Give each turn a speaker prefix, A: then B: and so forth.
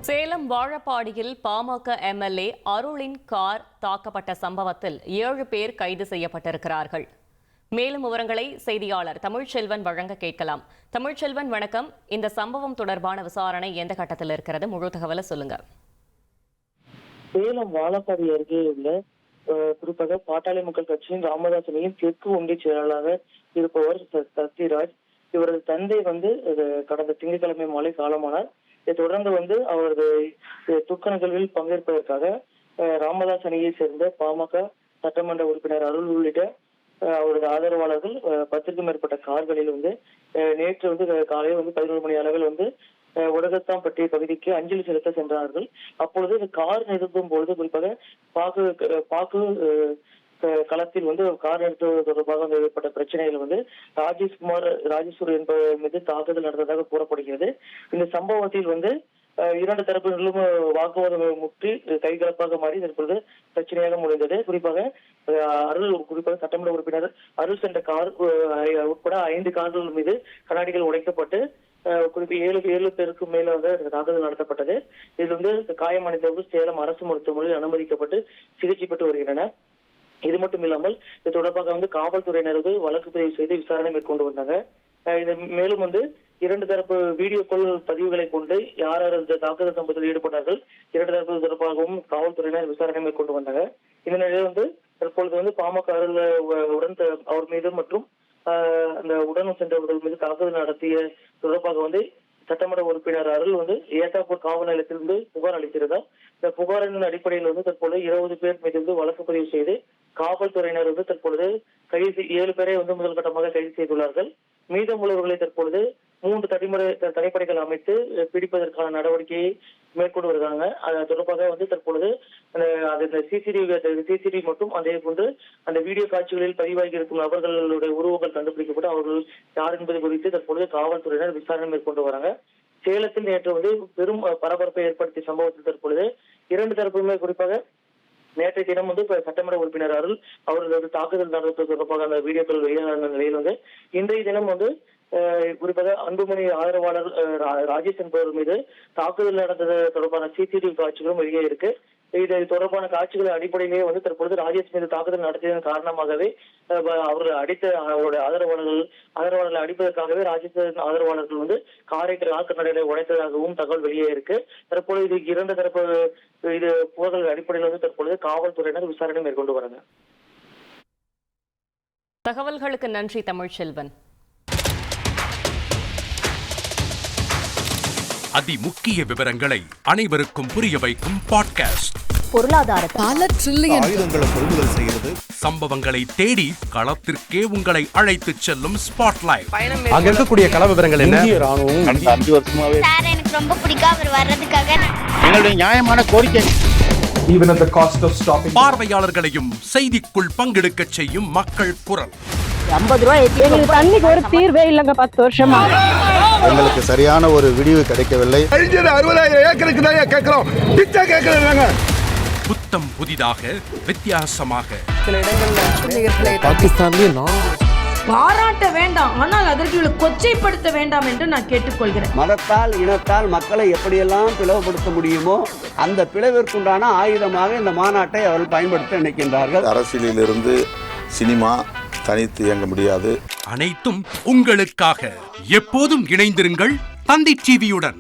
A: Salem வாழப்பாடியில் PMK MLA அருளின் car தாக்கப்பட்ட சம்பவத்தில் 7 பேர் கைது செய்யப்பட்டிருக்கிறார்கள். மேலும் விவரங்களை செய்தியாளர் தமிழ்ச்செல்வன் வழங்க கேட்கலாம். தமிழ்ச்செல்வன், வணக்கம். இந்த சம்பவம் தொடர்பான விசாரணை எந்த கட்டத்தில் இருக்கிறது? முழு தகவலை சொல்லுங்க.
B: சேலம் வாழப்பாடி அருகே உள்ள குறிப்பாக பாட்டாளி மக்கள் கட்சியின் ராமதாஸ் அணியின் தெற்கு ஒன்றிய செயலாளராக இருப்பவர் சத்யராஜ். இவரது தந்தை கடந்த திங்கட்கிழமை மாலை காலமானார். இதை தொடர்ந்து அவரது துக்க நிகழ்வில் பங்கேற்பதற்காக ராமதாஸ் அணியை சேர்ந்த பாமக சட்டமன்ற உறுப்பினர் அருள் உள்ளிட்ட அவரது ஆதரவாளர்கள் 10க்கும் மேற்பட்ட கார்களில் நேற்று காலையில் 11 மணி அளவில் உடகத்தாம்பட்டி பகுதிக்கு அஞ்சலி செலுத்த சென்றார்கள். அப்பொழுது கார் நிறுத்தும் பொழுது குறிப்பாக பாக்கு களத்தில் கார் நிறுத்துவது தொடர்பாக ஏற்பட்ட பிரச்சனைகள் ராஜேஸ்வரி என்பவர் மீது தாக்குதல் நடந்ததாக கூறப்படுகிறது. இந்த சம்பவத்தில் 2 தரப்பினர்களும் வாக்குவாதம் முற்றி கைகலப்பாக மாறி தற்பொழுது பிரச்சனையாக முடிந்தது. குறிப்பாக சட்டமன்ற உறுப்பினர் அருள் சென்ற கார் உட்பட 5 கார்கள் மீது கண்ணாடிகள் உடைக்கப்பட்டு குறிப்பிட்ட 7 பேருக்கு மேல தாக்குதல் நடத்தப்பட்டது. இதில் காயமடைந்தவர்கள் சேலம் அரசு மருத்துவமனையில் அனுமதிக்கப்பட்டு சிகிச்சை பெற்று வருகின்றனர். இது மட்டும் இல்லாமல் இது தொடர்பாக காவல்துறையினர்கள் வழக்கு பதிவு செய்து விசாரணை மேற்கொண்டு வந்தாங்க. மேலும் 2 தரப்பு வீடியோ கால் பதிவுகளை கொண்டு யார் இந்த தாக்குதல் சம்பவத்தில் ஈடுபட்டார்கள் 2 தரப்பு தொடர்பாகவும் காவல்துறையினர் விசாரணை மேற்கொண்டு வந்தாங்க. இந்த நிலையில் தற்பொழுது பாமக உடன் அவர் மீது மற்றும் அந்த உடன் சென்றவர்கள் மீது தாக்குதல் நடத்திய தொடர்பாக சட்டமன்ற உறுப்பினர் அருள் ஏத்தாப்பூர் காவல் நிலையத்திலிருந்து புகார் அளித்திருந்தார். இந்த புகாரின் அடிப்படையில் தற்பொழுது 20 பேர் மீது வழக்கு பதிவு செய்து காவல்துறையினர் தற்பொழுது 7 பேரை முதல் கட்டமாக கைது செய்துள்ளார்கள். மீதமுள்ளவர்களை தற்பொழுது 3 தனிப்படைகள் அமைத்து பிடிப்பதற்கான நடவடிக்கையை மேற்கொண்டு வருகிறாங்க. அது தொடர்பாக தற்பொழுது சிசிடிவி மற்றும் அதே போன்று அந்த வீடியோ காட்சிகளில் பதிவாகி இருக்கும் நபர்களுடைய உருவங்கள் கண்டுபிடிக்கப்பட்டு அவர்கள் யார் என்பது குறித்து தற்பொழுது காவல்துறையினர் விசாரணை மேற்கொண்டு வராங்க. சேலத்தில் நேற்று பெரும் பரபரப்பை ஏற்படுத்திய சம்பவத்தில் தற்பொழுது 2 தரப்புமே குறிப்பாக நேற்றைய தினம் சட்டமன்ற உறுப்பினர் அருள் அவர்களது தாக்குதல் நடத்துவது தொடர்பாக அந்த வீடியோக்கள் வெளியான நிலையில் இன்றைய தினம் குறிப்பாக அன்புமணி ஆதரவாளர் ராஜேஷ் என்பவர் மீது தாக்குதல் நடந்தது தொடர்பான சிசிடிவி காட்சிகளும் வெளியே இருக்கு. இது தொடர்பான காட்சிகளின் அடிப்படையிலேயே தற்பொழுது ராஜேஷ் மீது தாக்குதல் நடத்தியதன் காரணமாகவே அவர்கள் அவருடைய ஆதரவாளர்களை அடிப்பதற்காகவே ராஜேஷ் ஆதரவாளர்கள் காரை கண்ணாடிகளை உடைத்ததாகவும் தகவல் வெளியே இருக்கு. தற்பொழுது இது 2 தரப்பு புகார்கள் அடிப்படையில் தற்பொழுது காவல்துறையினர் விசாரணை மேற்கொண்டு வராங்க.
A: தகவல்களுக்கு நன்றி தமிழ்ச்செல்வன்.
C: அதிமுக்கிய விவரங்களை அனைவருக்கும் புரிய வைக்கும் பாட்காஸ்ட்.
D: பொருளாதாரத்தை பல ட்ரில்லியன்
E: ஆயுதங்களை கொள்முதல் செய்கிறது.
C: சம்பவங்களை தேடி களத்திற்கே உங்களை அழைத்து செல்லும் ஸ்பாட்லைட்.
E: அங்க இருக்கக்கூடிய கள விவரங்கள் என்ன?
F: ராணுவம் 5 வருஷமாவே
G: சார் எனக்கு ரொம்ப பிடிக்கும் அவர் வர்றதுக்காக
F: எங்களுடைய நியாயமான கோரிக்கை.
E: Even at the cost of stopping.
C: பார்வையாளர்களையும் செய்திக்குள் பங்கெடுக்க செய்யும் மக்கள் குரல்.
D: 50 ரூபாய் எங்களுக்கு தண்ணிக்கு ஒரு தீர்வே இல்லங்க 10 வருஷமா.
E: எங்களுக்கு சரியான ஒரு விடிவு கிடைக்கவில்லை. 60,000 ஏக்கருக்கு தான் கேக்குறோம். பிச்சை கேக்குறாங்க.
C: புத்தம் புதிதாக வித்தியாசமாக
D: சில இடங்கள்ல
E: பாகிஸ்தான்லயே
H: பாராட்ட வேண்டாம், ஆனால் அதற்கு கொச்சைப்படுத்த வேண்டாம் என்று நான் கேட்டுக்கொள்கிறேன்.
I: மதத்தால் இனத்தால் மக்களை எப்படியெல்லாம் பிளவுபடுத்த முடியுமோ அந்த பிளவிற்குண்டான ஆயுதமாக இந்த மாநாட்டை அவர்கள் பயன்படுத்த நினைக்கின்றார்கள்.
J: அரசியலிலிருந்து சினிமா தனித்து இயங்க முடியாது.
C: அனைத்தும் உங்களுக்காக. எப்போதும் இணைந்திருங்கள் தந்தி டிவியுடன்.